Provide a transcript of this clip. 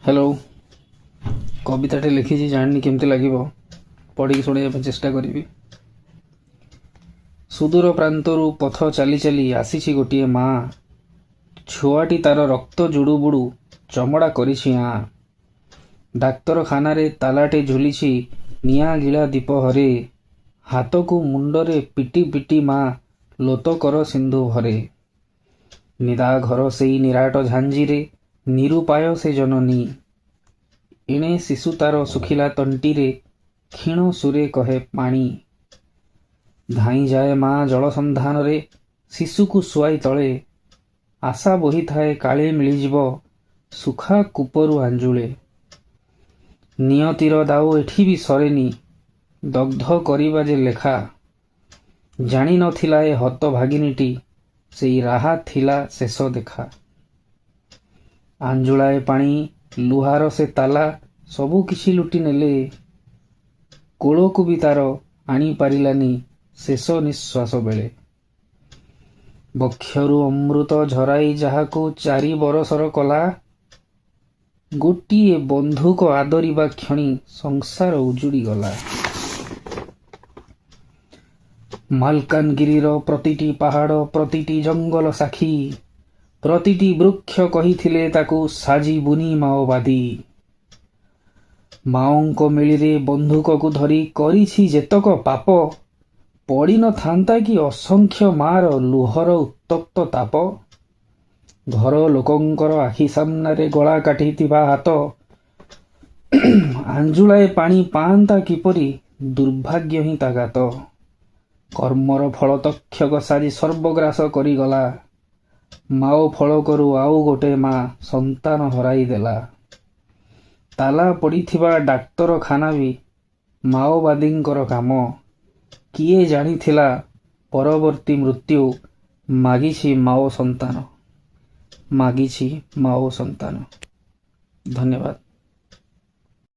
Hello कविताटे लिखी जानी केमती लगे पढ़ी शुणा चेष्टा करी। सुदूर प्रांतरू पथ चली चली आसी गोटे माँ छुआटी तार रक्त जुड़ू बुड़ू चमड़ा करिछि आँ डाक्तरखाना तालाटे झुलिछि निया गिला दीप हरे हाथ को मुंडरे पिटी पिटी माँ लोत कर सिंधु भरे निदा घर सेई निराट झांझीरे निरुपाय से जननी इणे शिशु तार सुखिला तंटीरे क्षीण सुरे कहे पानी धाई जाए माँ जल संधान रे शिशु को शुआई तले आशा बही थाए काले मिलिजिब सुखा कूपरू आंजुले नियतिर दाऊ एठी भी सरेनी दग्ध करिबा जे लेखा जानी नथिला ए हत भागिनीटी सेई राहा थिला शेष देखा आंजुलाए पानी लुहार से ताला सबु किछि लुटि नेले कोलो को भी तार आनी पारिलानी शेष निश्वास बेले बक्षरु अमृत झराई जाहाको 4 बरसर कला गोटिए बंधुक आदरिबा क्षणी संसार उजुड़ी गला। मालकानगिरीर प्रतिटी पहाड़ प्रतिटी जंगल साखी प्रतिटी वृक्ष कहिथिले ताकू साजी बुनी माओवादी माओंको मिलिरे बंधुक को धरी करिछि जेतक पाप पड़ी न थांता कि असंख्य मार लुहर उत्तप्त ताप घर लोकंकर आखि सामनारे गला काटिथिबा हाथ आंजुलाए पानी पांता किपरि दुर्भाग्य ही तागात कर्मर फल तक्षक सारी सर्वग्रास करिगला माओ फल करू आउ गोटे माँ संतान हराई देला ताला पड़िथिबा डाक्तरखाना भी माओवादींकर काम किए जानिथिला परवर्ती मृत्यु मागिछि माओ संतान धन्यवाद।